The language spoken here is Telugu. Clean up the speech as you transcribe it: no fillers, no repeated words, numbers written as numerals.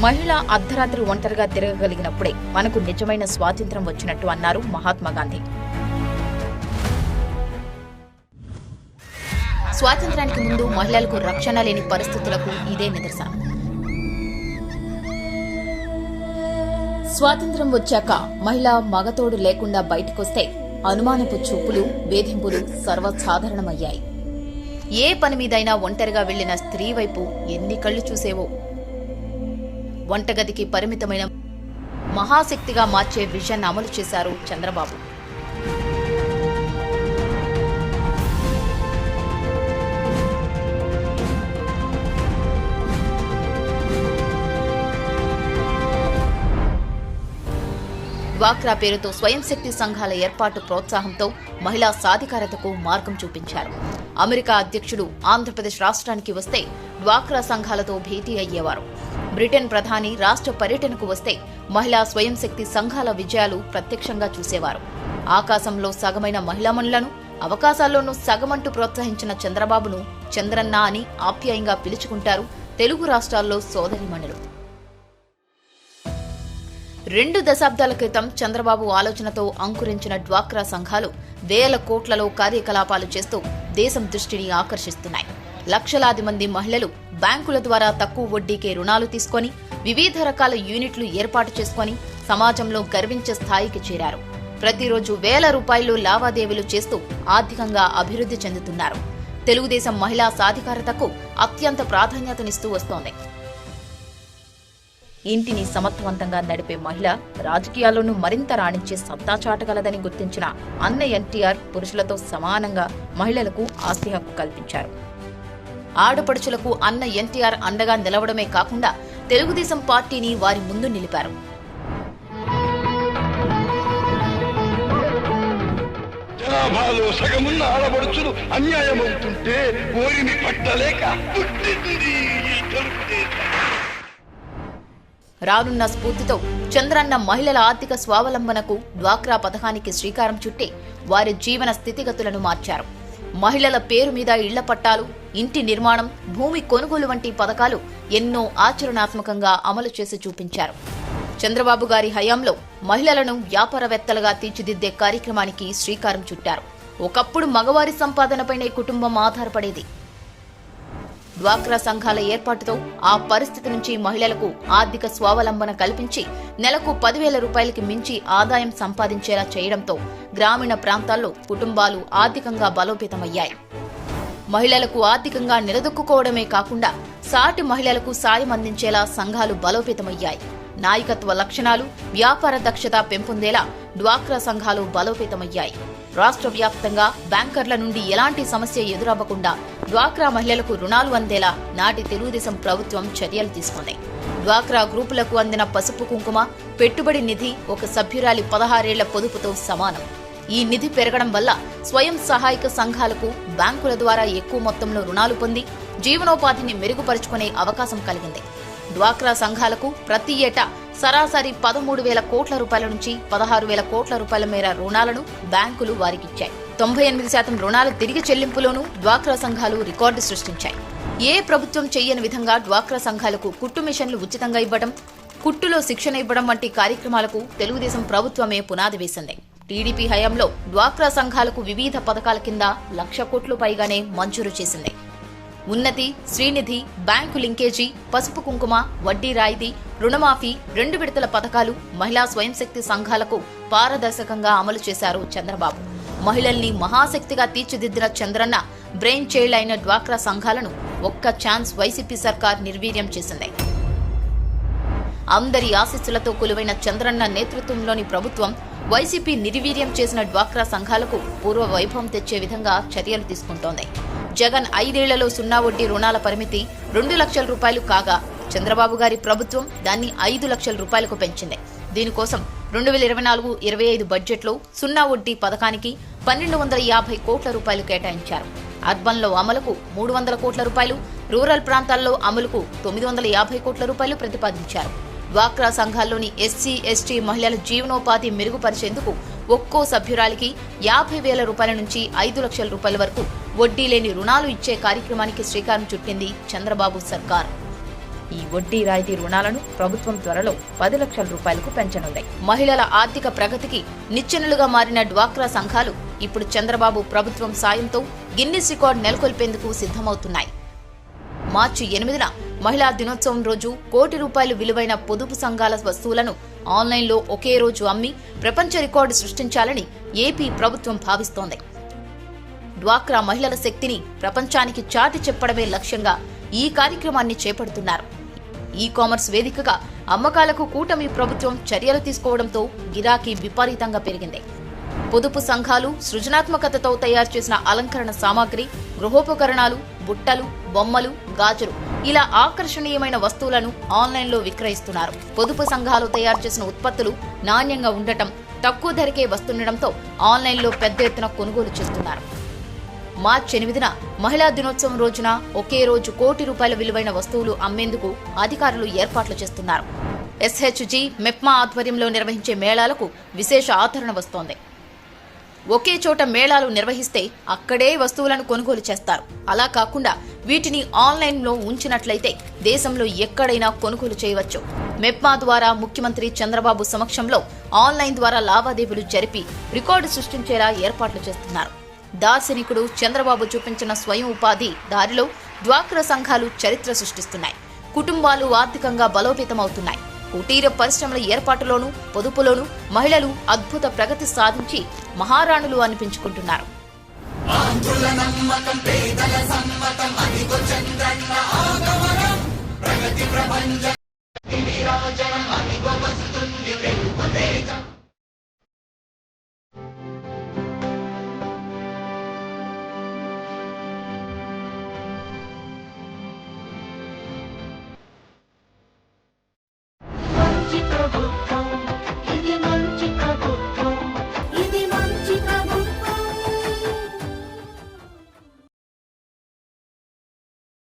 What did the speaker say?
మహిళ అర్ధరాత్రి ఒంటరిగా తిరగగలిగినప్పుడే మనకు నిజమైన స్వాతంత్ర్యం వచ్చినట్టు అన్నారు మహాత్మా గాంధీ. స్వాతంత్ర్యానికి ముందు మహిళలకు రక్షణ లేని పరిస్థితులకు ఇదే నిదర్శనం. స్వాతంత్ర్యం వచ్చాక మహిళ మగతోడు లేకుండా బయటకొస్తే అనుమానపు చూపులు, వేధింపులు సర్వసాధారణమయ్యాయి. ఏ పని మీదైనా ఒంటరిగా వెళ్లిన స్త్రీ వైపు ఎన్ని కళ్లు చూసేవో. వంటగదికి పరిమితమైన మహాశక్తిగా మార్చే విజన్ అమలు చేశారు చంద్రబాబు. డ్వాక్రా పేరుతో స్వయం శక్తి సంఘాల ఏర్పాటు ప్రోత్సాహంతో మహిళా సాధికారతకు మార్గం చూపించారు. అమెరికా అధ్యక్షుడు ఆంధ్రప్రదేశ్ రాష్ట్రానికి వస్తే డ్వాక్రా సంఘాలతో భేటీ అయ్యేవారు. బ్రిటన్ ప్రధాని రాష్ట్ర పర్యటనకు వస్తే మహిళా స్వయం శక్తి సంఘాల విజయాలు ప్రత్యక్షంగా చూసేవారు. ఆకాశంలో సగమైన మహిళామణులను అవకాశాల్లోనూ సగమంటూ ప్రోత్సహించిన చంద్రబాబును చంద్రన్న అని ఆప్యాయంగా పిలుచుకుంటారు తెలుగు రాష్ట్రాల్లో సోదరీమణులు. 2 దశాబ్దాల క్రితం చంద్రబాబు ఆలోచనతో అంకురించిన డ్వాక్రా సంఘాలు వేల కోట్లలో కార్యకలాపాలు చేస్తూ దేశం దృష్టిని ఆకర్షిస్తున్నాయి. లక్షలాది మంది మహిళలు బ్యాంకుల ద్వారా తక్కువ వడ్డీకే రుణాలు తీసుకొని వివిధ రకాల యూనిట్లు ఏర్పాటు చేసుకుని సమాజంలో గర్వించే స్థాయికి చేరారు. ప్రతిరోజు వేల రూపాయలు లావాదేవీలు చేస్తూ ఆర్థికంగా అభివృద్ధి చెందుతున్నారు. తెలుగుదేశం మహిళా సాధికారతకు అత్యంత ప్రాధాన్యతనిస్తూ వస్తోంది. ఇంటిని సమర్థవంతంగా నడిపే మహిళ రాజకీయాల్లోనూ మరింత రాణించే సత్తా చాటగలదని గుర్తించిన అన్న ఎన్టీఆర్ పురుషులతో సమానంగా మహిళలకు ఆస్తి హక్కు కల్పించారు. ఆడపడుచులకు అన్న ఎన్టీఆర్ అండగా నిలవడమే కాకుండా తెలుగుదేశం పార్టీని వారి ముందు నిలిపారు. జనాభాలో సగమున్న ఆడపడుచులు అన్యాయమవుతుంటే ఓరిని పట్టలేక రానున్న స్ఫూర్తితో చంద్రన్న మహిళల ఆర్థిక స్వావలంబనకు డ్వాక్రా పథకానికి శ్రీకారం చుట్టి వారి జీవన స్థితిగతులను మార్చారు. మహిళల పేరు మీద ఇళ్ల పట్టాలు, ఇంటి నిర్మాణం, భూమి కొనుగోలు వంటి పథకాలు ఎన్నో ఆచరణాత్మకంగా అమలు చేసి చూపించారు. చంద్రబాబు గారి హయాంలో మహిళలను వ్యాపారవేత్తలుగా తీర్చిదిద్దే కార్యక్రమానికి శ్రీకారం చుట్టారు. ఒకప్పుడు మగవారి సంపాదనపైనే కుటుంబం ఆధారపడేది. డ్వాక్రా సంఘాల ఏర్పాటుతో ఆ పరిస్థితి నుంచి మహిళలకు ఆర్థిక స్వావలంబన కల్పించి నెలకు 10,000 రూపాయలకి మించి ఆదాయం సంపాదించేలా చేయడంతో గ్రామీణ ప్రాంతాల్లో కుటుంబాలు ఆర్థికంగా బలోపేతమయ్యాయి. మహిళలకు ఆర్థికంగా నిలదొక్కుకోవడమే కాకుండా సాటి మహిళలకు సాయం అందించేలా సంఘాలు బలోపేతమయ్యాయి. నాయకత్వ లక్షణాలు, వ్యాపార దక్షత పెంపొందేలా డ్వాక్రా సంఘాలు బలోపేతమయ్యాయి. రాష్ట్ర వ్యాప్తంగా బ్యాంకర్ల నుండి ఎలాంటి సమస్య ఎదురవ్వకుండా డ్వాక్రా మహిళలకు రుణాలు అందేలా నాటి తెలుగుదేశం ప్రభుత్వం చర్యలు తీసుకుంది. డ్వాక్రా గ్రూపులకు అందిన పసుపు కుంకుమ పెట్టుబడి నిధి ఒక సభ్యురాలి 16 ఏళ్ల పొదుపుతో సమానం. ఈ నిధి పెరగడం వల్ల స్వయం సహాయక సంఘాలకు బ్యాంకుల ద్వారా ఎక్కువ మొత్తంలో రుణాలు పొంది జీవనోపాధిని మెరుగుపరుచుకునే అవకాశం కలిగింది. డ్వాక్రా సంఘాలకు ప్రతి ఏటా సరాసరి 13,000 కోట్ల రూపాయల నుంచి 16,000 కోట్ల రూపాయల మేర రుణాలను బ్యాంకులు వారికిచ్చాయి. 98% రుణాల తిరిగి చెల్లింపులోనూ డ్వాక్రా సంఘాలు రికార్డు సృష్టించాయి. ఏ ప్రభుత్వం చెయ్యని విధంగా డ్వాక్రా సంఘాలకు కుట్టు మిషన్లు ఉచితంగా ఇవ్వడం, కుట్టులో శిక్షణ ఇవ్వడం వంటి కార్యక్రమాలకు తెలుగుదేశం ప్రభుత్వమే పునాది వేసింది. టీడీపీ హయాంలో డ్వాక్రా సంఘాలకు వివిధ పథకాల కింద 1,00,000 కోట్లు పైగానే మంజూరు చేసింది. ఉన్నతి, శ్రీనిధి, బ్యాంకు లింకేజీ, పసుపు కుంకుమ, వడ్డీ రాయితీ, రుణమాఫీ, 2 విడతల పథకాలు మహిళా స్వయం శక్తి సంఘాలకు పారదర్శకంగా అమలు చేశారు చంద్రబాబు. మహిళల్ని మహాశక్తిగా తీర్చిదిద్దిన చంద్రన్న బ్రెయిన్ చైల్డ్ అయిన డ్వాక్రా సంఘాలను ఒక్క ఛాన్స్ వైసీపీ సర్కార్ నిర్వీర్యం చేసింది. అందరి ఆశీస్సులతో కొలువైన చంద్రన్న నేతృత్వంలోని ప్రభుత్వం వైసీపీ నిర్వీర్యం చేసిన డ్వాక్రా సంఘాలకు పూర్వ వైభవం తెచ్చే విధంగా చర్యలు తీసుకుంటోంది. జగన్ 5 ఏళ్లలో 0 వడ్డీ రుణాల పరిమితి 2 లక్షల రూపాయలు కాగా చంద్రబాబు గారి ప్రభుత్వం దాన్ని 5 లక్షల రూపాయలకు పెంచింది. దీనికోసం 2024-25 బడ్జెట్లో 0 వడ్డీ పథకానికి 1,250 కోట్ల రూపాయలు కేటాయించారు. అర్బన్లో అమలుకు 300 కోట్ల రూపాయలు, రూరల్ ప్రాంతాల్లో అమలుకు 950 కోట్ల రూపాయలు ప్రతిపాదించారు. డ్వాక్రా సంఘాల్లోని ఎస్సీ, ఎస్టీ మహిళల జీవనోపాధి మెరుగుపరిచేందుకు ఒక్కో సభ్యురాలికి 50,000 రూపాయల నుంచి 5 లక్షల రూపాయల వరకు వడ్డీ లేని రుణాలు ఇచ్చే కార్యక్రమానికి శ్రీకారం చుట్టింది చంద్రబాబు సర్కార్. ఈ వడ్డీ రాయితీ రుణాలను ప్రభుత్వం త్వరలో 10 లక్షల రూపాయలకు పెంచనుంది. మహిళల ఆర్థిక ప్రగతికి నిచ్చెనలుగా మారిన డ్వాక్రా సంఘాలు ఇప్పుడు చంద్రబాబు ప్రభుత్వం సాయంతో గిన్నిస్ రికార్డు నెలకొల్పేందుకు సిద్ధమవుతున్నాయి. మార్చి 8న మహిళా దినోత్సవం రోజు ₹1 కోటి విలువైన పొదుపు సంఘాల వస్తువులను ఆన్లైన్లో ఒకే రోజు అమ్మి ప్రపంచ రికార్డు సృష్టించాలని ఏపీ ప్రభుత్వం భావిస్తోంది. డ్వాక్రా మహిళల శక్తిని ప్రపంచానికి చాటి చెప్పడమే లక్ష్యంగా ఈ కార్యక్రమాన్ని చేపడుతున్నారు. ఈ కామర్స్ వేదికగా అమ్మకాలకు కూటమి ప్రభుత్వం చర్యలు తీసుకోవడంతో గిరాకీ విపరీతంగా పెరిగింది. పొదుపు సంఘాలు సృజనాత్మకతతో తయారు చేసిన అలంకరణ సామాగ్రి, గృహోపకరణాలు, బుట్టలు, బొమ్మలు, గాజులు ఇలా ఆకర్షణీయమైన వస్తువులను ఆన్లైన్లో విక్రయిస్తున్నారు. పొదుపు సంఘాలు తయారు చేసిన ఉత్పత్తులు నాణ్యంగా ఉండటం, తక్కువ ధరకే వస్తుండటంతో ఆన్లైన్లో పెద్ద ఎత్తున కొనుగోలు చేస్తున్నారు. మార్చి 8న మహిళా దినోత్సవం రోజున ఒకే రోజు ₹1 కోటి విలువైన వస్తువులు అమ్మేందుకు అధికారులు ఏర్పాట్లు చేస్తున్నారు. SHG, మెప్మా ఆధ్వర్యంలో నిర్వహించే మేళాలకు విశేష ఆదరణ వస్తోంది. ఒకే చోట మేళాలు నిర్వహిస్తే అక్కడే వస్తువులను కొనుగోలు చేస్తారు. అలా కాకుండా వీటిని ఆన్లైన్లో ఉంచినట్లయితే దేశంలో ఎక్కడైనా కొనుగోలు చేయవచ్చు. మెప్మా ద్వారా ముఖ్యమంత్రి చంద్రబాబు సమక్షంలో ఆన్లైన్ ద్వారా లావాదేవీలు జరిపి రికార్డు సృష్టించేలా ఏర్పాట్లు చేస్తున్నారు. దార్శనికుడు చంద్రబాబు చూపించిన స్వయం ఉపాధి దారిలో డ్వాక్రా సంఘాలు చరిత్ర సృష్టిస్తున్నాయి. కుటుంబాలు ఆర్థికంగా బలోపేతమవుతున్నాయి. కుటీర పరిశ్రమల ఏర్పాటులోనూ పొదుపులోనూ మహిళలు అద్భుత ప్రగతి సాధించి మహారాణులు అనిపించుకుంటున్నారు. ఆంధ్రుల నమ్మకం, పేదల సమ్మతం, అదిగో చంద్రన్న ఆగమనం, ప్రగతి ప్రపంచ